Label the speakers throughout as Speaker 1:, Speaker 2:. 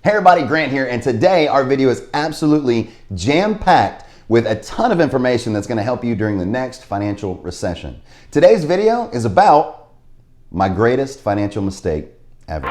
Speaker 1: Hey everybody, Grant here, and today our video is absolutely jam-packed with a ton of information that's going to help you during the next financial recession. Today's video is about my greatest financial mistake ever.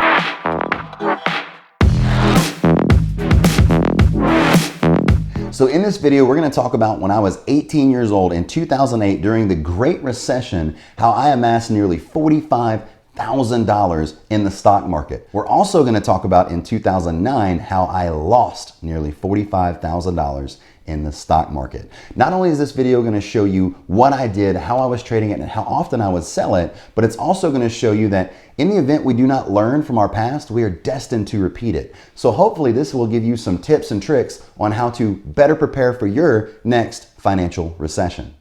Speaker 1: So in this video, we're going to talk about when I was 18 years old in 2008 during the Great Recession, how I amassed nearly $45,000 in the stock market. We're also going to talk about in 2009 how I lost nearly $45,000 in the stock market. Not only is this video going to show you what I did, how I was trading it, and how often I would sell it, but it's also going to show you that in the event we do not learn from our past, we are destined to repeat it. So hopefully this will give you some tips and tricks on how to better prepare for your next financial recession.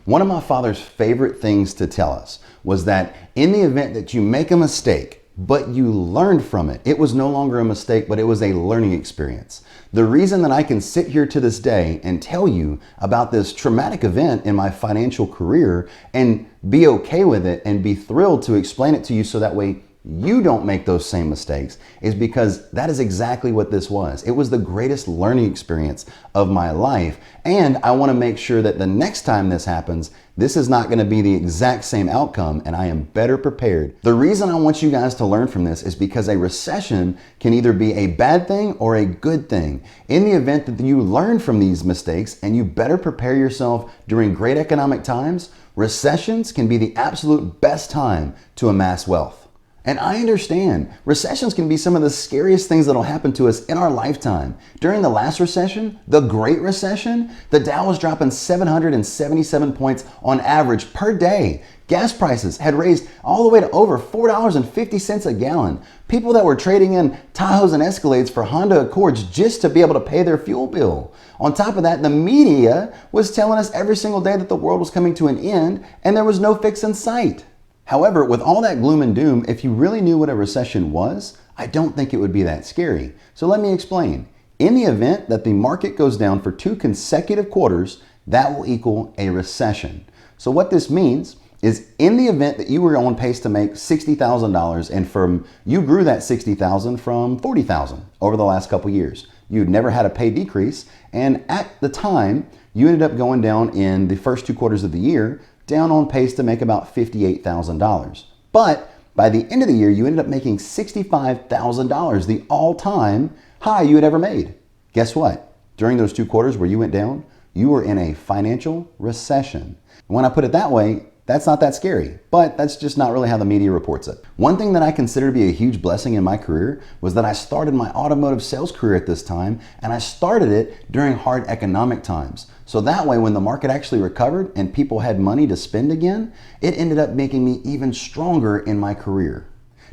Speaker 1: One of my father's favorite things to tell us was that in the event that you make a mistake, but you learned from it, it was no longer a mistake, but it was a learning experience. The reason that I can sit here to this day and tell you about this traumatic event in my financial career and be okay with it and be thrilled to explain it to you so that way you don't make those same mistakes is because that is exactly what this was. It was the greatest learning experience of my life. And I want to make sure that the next time this happens, this is not going to be the exact same outcome and I am better prepared. The reason I want you guys to learn from this is because a recession can either be a bad thing or a good thing. In the event that you learn from these mistakes and you better prepare yourself during great economic times, recessions can be the absolute best time to amass wealth. And I understand recessions can be some of the scariest things that'll happen to us in our lifetime. During the last recession, the Great Recession, the Dow was dropping 777 points on average per day. Gas prices had raised all the way to over $4.50 a gallon. People that were trading in Tahoes and Escalades for Honda Accords just to be able to pay their fuel bill. On top of that, the media was telling us every single day that the world was coming to an end and there was no fix in sight. However, with all that gloom and doom, if you really knew what a recession was, I don't think it would be that scary. So let me explain. In the event that the market goes down for 2 consecutive quarters, that will equal a recession. So what this means is in the event that you were on pace to make $60,000 and you grew that $60,000 from $40,000 over the last couple years. You'd never had a pay decrease, and at the time, you ended up going down in the first 2 quarters of the year down on pace to make about $58,000. But by the end of the year, you ended up making $65,000, the all-time high you had ever made. Guess what? During those 2 quarters where you went down, you were in a financial recession. When I put it that way, that's not that scary, but that's just not really how the media reports it. One thing that I consider to be a huge blessing in my career was that I started my automotive sales career at this time, and I started it during hard economic times. So that way, when the market actually recovered and people had money to spend again, it ended up making me even stronger in my career.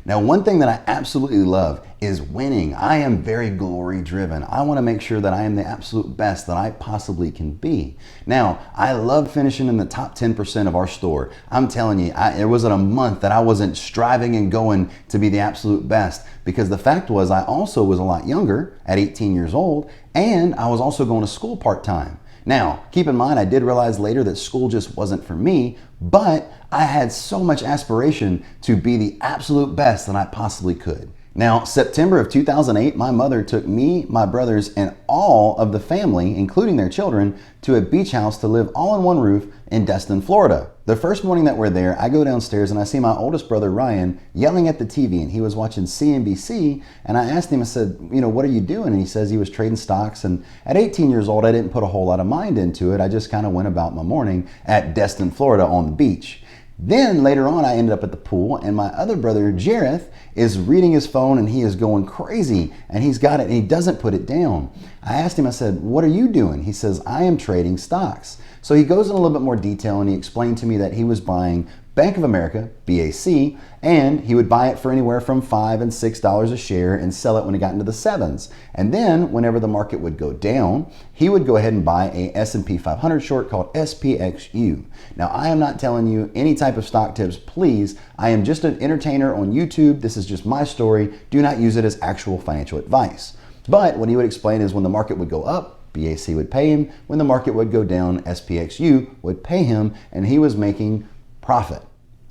Speaker 1: Now, one thing that I absolutely love is winning. I am very glory driven. I want to make sure that I am the absolute best that I possibly can be. Now, I love finishing in the top 10% of our store. I'm telling you, there wasn't a month that I wasn't striving and going to be the absolute best, because the fact was I also was a lot younger at 18 years old, and I was also going to school part-time. Now, keep in mind, I did realize later that school just wasn't for me, but I had so much aspiration to be the absolute best that I possibly could. Now, September of 2008, my mother took me, my brothers, and all of the family, including their children, to a beach house to live all in one roof in Destin, Florida. The first morning that we're there, I go downstairs and I see my oldest brother, Ryan, yelling at the TV, and he was watching CNBC, and I asked him, I said, what are you doing? And he says he was trading stocks, and at 18 years old, I didn't put a whole lot of mind into it. I just kind of went about my morning at Destin, Florida on the beach. Then later on, I ended up at the pool, and my other brother, Jareth, is reading his phone and he is going crazy, and he's got it and he doesn't put it down. I asked him, I said, what are you doing? He says, I am trading stocks. So he goes in a little bit more detail and he explained to me that he was buying Bank of America, BAC, and he would buy it for anywhere from $5 and $6 a share and sell it when it got into the 7s. And then whenever the market would go down, he would go ahead and buy a S&P 500 short called SPXU. Now, I am not telling you any type of stock tips, please. I am just an entertainer on YouTube. This is just my story. Do not use it as actual financial advice. But what he would explain is when the market would go up, BAC would pay him. When the market would go down, SPXU would pay him, and he was making profit.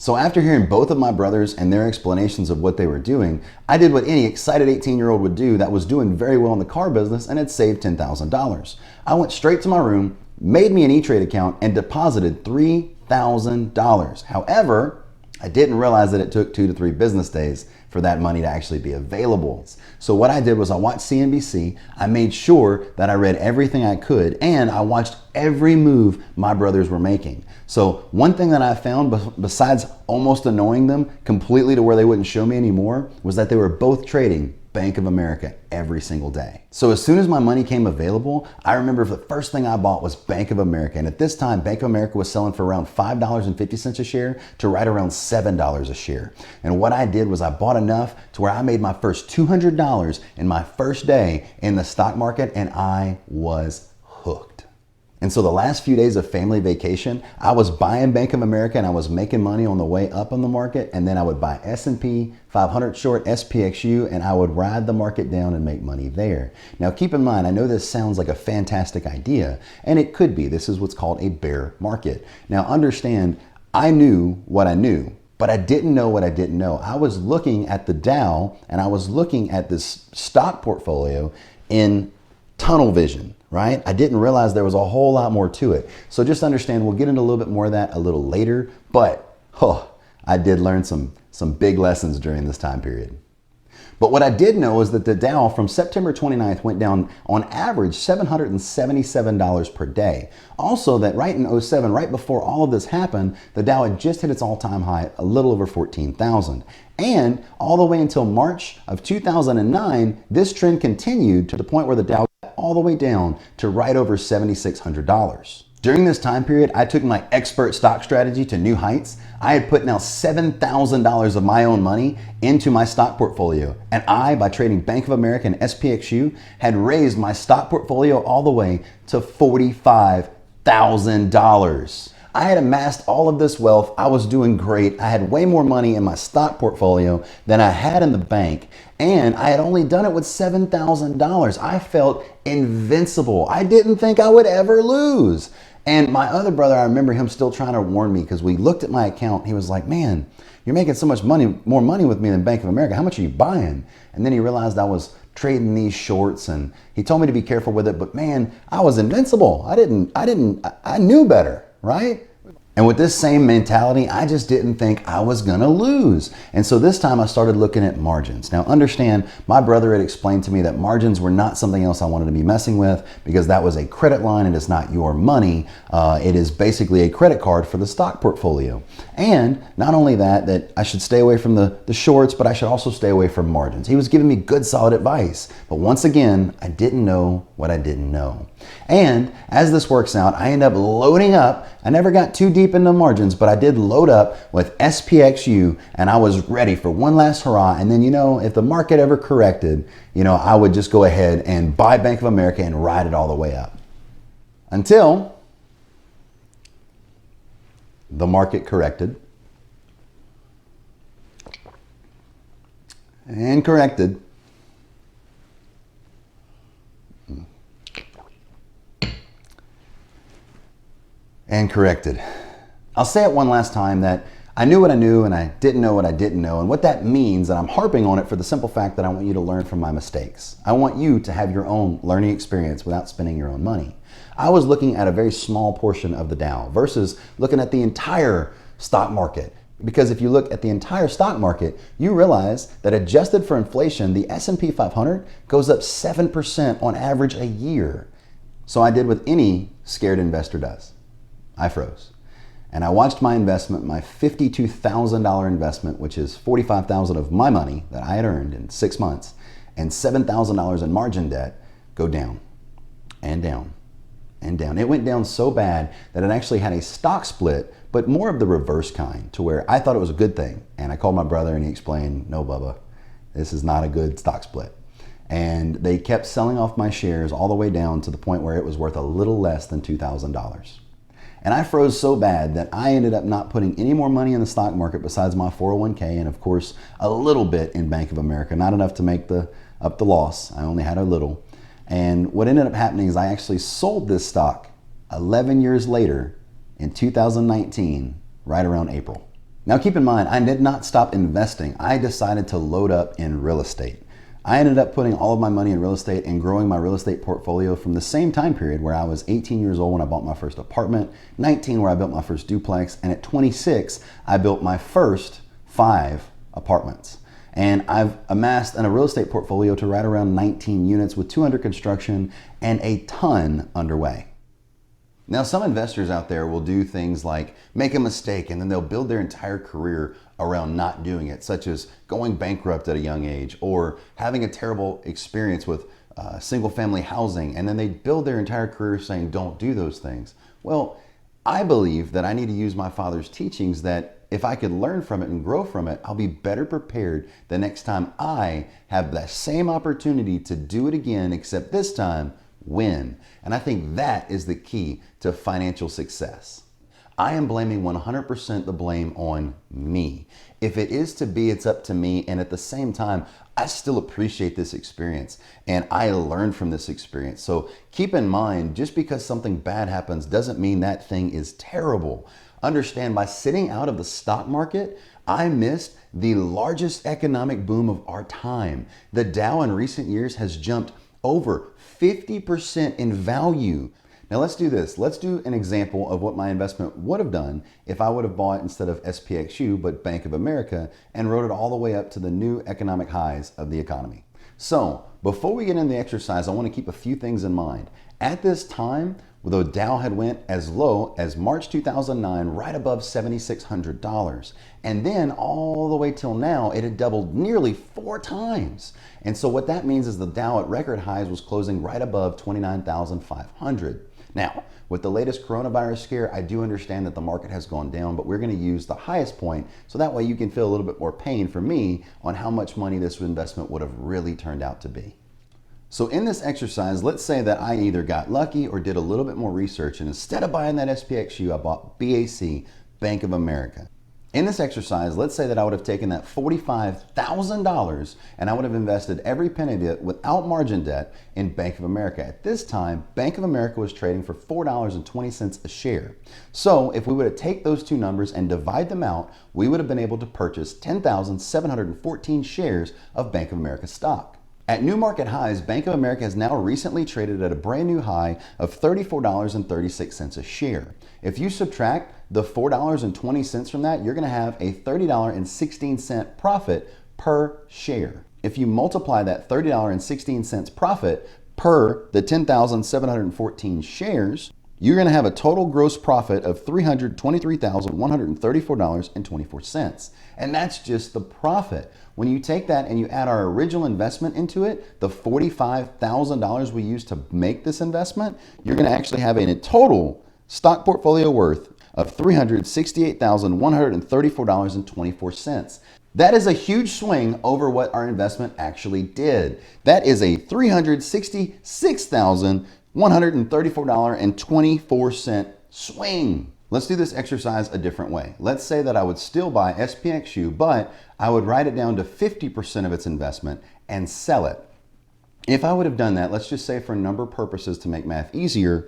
Speaker 1: So after hearing both of my brothers and their explanations of what they were doing, I did what any excited 18-year-old would do that was doing very well in the car business and had saved $10,000. I went straight to my room, made me an E-Trade account, and deposited $3,000. However, I didn't realize that it took 2 to 3 business days for that money to actually be available. So what I did was I watched CNBC, I made sure that I read everything I could, and I watched every move my brothers were making. So one thing that I found, besides almost annoying them completely to where they wouldn't show me anymore, was that they were both trading Bank of America every single day. So as soon as my money came available, I remember the first thing I bought was Bank of America. And at this time, Bank of America was selling for around $5.50 a share to right around $7 a share. And what I did was I bought enough to where I made my first $200 in my first day in the stock market, and I was hooked. And so the last few days of family vacation, I was buying Bank of America and I was making money on the way up on the market. And then I would buy S&P 500 short SPXU and I would ride the market down and make money there. Now keep in mind, I know this sounds like a fantastic idea, and it could be. This is what's called a bear market. Now understand, I knew what I knew, but I didn't know what I didn't know. I was looking at the Dow and I was looking at this stock portfolio in tunnel vision. Right? I didn't realize there was a whole lot more to it. So just understand, we'll get into a little bit more of that a little later, but I did learn some big lessons during this time period. But what I did know is that the Dow from September 29th went down on average $777 per day. Also that right in 07, right before all of this happened, the Dow had just hit its all-time high, a little over 14,000. And all the way until March of 2009, this trend continued to the point where the Dow all the way down to right over $7,600. During this time period, I took my expert stock strategy to new heights. I had put now $7,000 of my own money into my stock portfolio. And I, by trading Bank of America and SPXU, had raised my stock portfolio all the way to $45,000. I had amassed all of this wealth. I was doing great. I had way more money in my stock portfolio than I had in the bank. And I had only done it with $7,000. I felt invincible. I didn't think I would ever lose. And my other brother, I remember him still trying to warn me because we looked at my account. He was like, man, you're making so much money, more money with me than Bank of America. How much are you buying? And then he realized I was trading these shorts and he told me to be careful with it. But man, I was invincible. I knew better. Right? And with this same mentality, I just didn't think I was gonna lose. And so this time I started looking at margins. Now understand, my brother had explained to me that margins were not something else I wanted to be messing with because that was a credit line and it's not your money. It is basically a credit card for the stock portfolio. And not only that I should stay away from the shorts, but I should also stay away from margins. He was giving me good, solid advice. But once again, I didn't know what I didn't know. And as this works out, I end up loading up. I never got too deep into margins, but I did load up with SPXU and I was ready for one last hurrah. And then, if the market ever corrected, I would just go ahead and buy Bank of America and ride it all the way up. Until the market corrected and corrected. And corrected. I'll say it one last time that I knew what I knew and I didn't know what I didn't know. And what that means, and I'm harping on it for the simple fact that I want you to learn from my mistakes. I want you to have your own learning experience without spending your own money. I was looking at a very small portion of the Dow versus looking at the entire stock market. Because if you look at the entire stock market, you realize that adjusted for inflation, the S&P 500 goes up 7% on average a year. So I did what any scared investor does. I froze. And I watched my investment, my $52,000 investment, which is $45,000 of my money that I had earned in 6 months, and $7,000 in margin debt go down and down and down. It went down so bad that it actually had a stock split, but more of the reverse kind, to where I thought it was a good thing. And I called my brother and he explained, no, Bubba, this is not a good stock split. And they kept selling off my shares all the way down to the point where it was worth a little less than $2,000. And I froze so bad that I ended up not putting any more money in the stock market besides my 401k and of course a little bit in Bank of America, not enough to make up the loss. I only had a little. And what ended up happening is I actually sold this stock 11 years later in 2019, right around April. Now keep in mind, I did not stop investing. I decided to load up in real estate. I ended up putting all of my money in real estate and growing my real estate portfolio from the same time period where I was 18 years old when I bought my first apartment, 19 where I built my first duplex, and at 26, I built my first 5 apartments. And I've amassed in a real estate portfolio to right around 19 units with 2 under construction and a ton underway. Now, some investors out there will do things like make a mistake and then they'll build their entire career around not doing it, such as going bankrupt at a young age or having a terrible experience with single family housing, and then they build their entire career saying don't do those things. Well, I believe that I need to use my father's teachings that if I could learn from it and grow from it, I'll be better prepared the next time I have that same opportunity to do it again, except this time win. And I think that is the key to financial success. I am blaming 100% the blame on me. If it is to be, it's up to me. And at the same time, I still appreciate this experience and I learned from this experience. So keep in mind, just because something bad happens doesn't mean that thing is terrible. Understand, by sitting out of the stock market, I missed the largest economic boom of our time. The Dow in recent years has jumped over 50% in value. Now let's do this. Let's do an example of what my investment would have done if I would have bought instead of SPXU, but Bank of America, and rode it all the way up to the new economic highs of the economy. So before we get into the exercise, I want to keep a few things in mind. At this time, the Dow had went as low as March 2009, right above $7,600. And then all the way till now, it had doubled nearly 4 times. And so what that means is the Dow at record highs was closing right above 29,500. Now, with the latest coronavirus scare, I do understand that the market has gone down, but we're going to use the highest point so that way you can feel a little bit more pain for me on how much money this investment would have really turned out to be. So in this exercise, let's say that I either got lucky or did a little bit more research, and instead of buying that SPXU, I bought BAC, Bank of America. In this exercise, let's say that I would have taken that $45,000 and I would have invested every penny of it without margin debt in Bank of America. At this time, Bank of America was trading for $4.20 a share. So if we were to take those two numbers and divide them out, we would have been able to purchase 10,714 shares of Bank of America stock. At new market highs, Bank of America has now recently traded at a brand new high of $34.36 a share. If you subtract the $4.20 from that, you're going to have a $30.16 profit per share. If you multiply that $30.16 profit per the 10,714 shares, you're going to have a total gross profit of $323,134.24. And that's just the profit. When you take that and you add our original investment into it, the $45,000 we used to make this investment, you're going to actually have a total stock portfolio worth of $368,134.24. That is a huge swing over what our investment actually did. That is a $366,134.24 swing. Let's do this exercise a different way. Let's say that I would still buy SPXU, but I would write it down to 50% of its investment and sell it. If I would have done that, let's just say for number purposes to make math easier,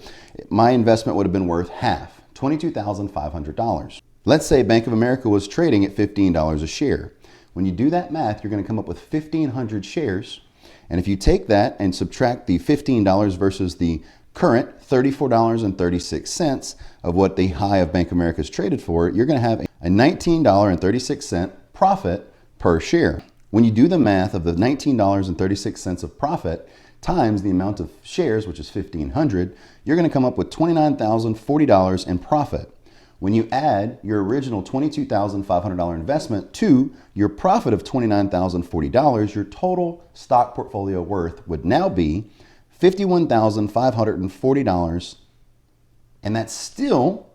Speaker 1: my investment would have been worth half, $22,500. Let's say Bank of America was trading at $15 a share. When you do that math, you're going to come up with 1,500 shares. And if you take that and subtract the $15 versus the current $34.36 of what the high of Bank of America is traded for, you're going to have a $19.36 profit per share. When you do the math of the $19.36 of profit times the amount of shares, which is 1,500, you're going to come up with $29,040 in profit. When you add your original $22,500 investment to your profit of $29,040, your total stock portfolio worth would now be $51,540, and that's still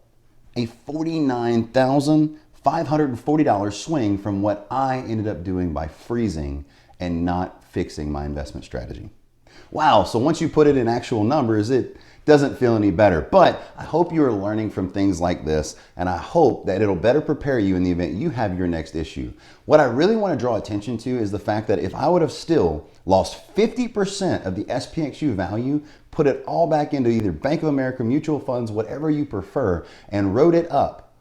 Speaker 1: a $49,540 swing from what I ended up doing by freezing and not fixing my investment strategy. Wow, so once you put it in actual numbers, it doesn't feel any better. But I hope you are learning from things like this, and I hope that it'll better prepare you in the event you have your next issue. What I really want to draw attention to is the fact that if I would have still lost 50% of the SPXU value, put it all back into either Bank of America, mutual funds, whatever you prefer, and wrote it up,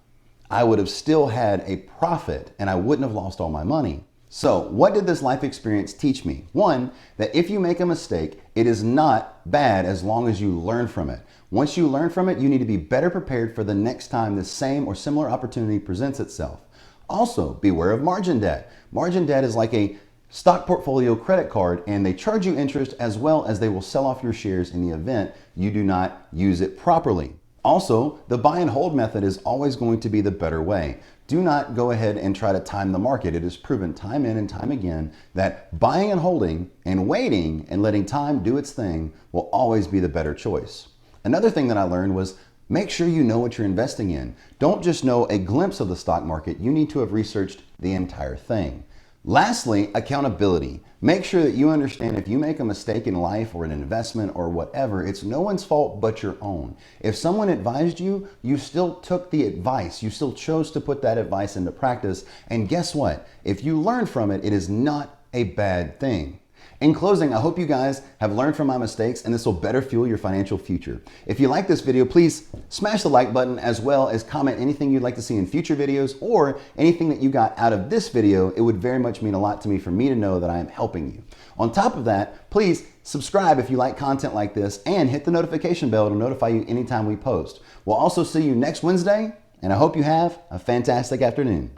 Speaker 1: I would have still had a profit and I wouldn't have lost all my money. So what did this life experience teach me? One, that if you make a mistake, it is not bad as long as you learn from it. Once you learn from it, you need to be better prepared for the next time the same or similar opportunity presents itself. Also, beware of margin debt. Margin debt is like a stock portfolio credit card, and they charge you interest as well as they will sell off your shares in the event you do not use it properly. Also, the buy and hold method is always going to be the better way. Do not go ahead and try to time the market. It is proven time in and time again that buying and holding and waiting and letting time do its thing will always be the better choice. Another thing that I learned was make sure you know what you're investing in. Don't just know a glimpse of the stock market. You need to have researched the entire thing. Lastly, accountability. Make sure that you understand if you make a mistake in life or an investment or whatever, it's no one's fault but your own. If someone advised you, you still took the advice. You still chose to put that advice into practice. And guess what? If you learn from it, it is not a bad thing. In closing, I hope you guys have learned from my mistakes and this will better fuel your financial future. If you like this video, please smash the like button as well as comment anything you'd like to see in future videos or anything that you got out of this video. It would very much mean a lot to me for me to know that I am helping you. On top of that, please subscribe if you like content like this and hit the notification bell to notify you anytime we post. We'll also see you next Wednesday, and I hope you have a fantastic afternoon.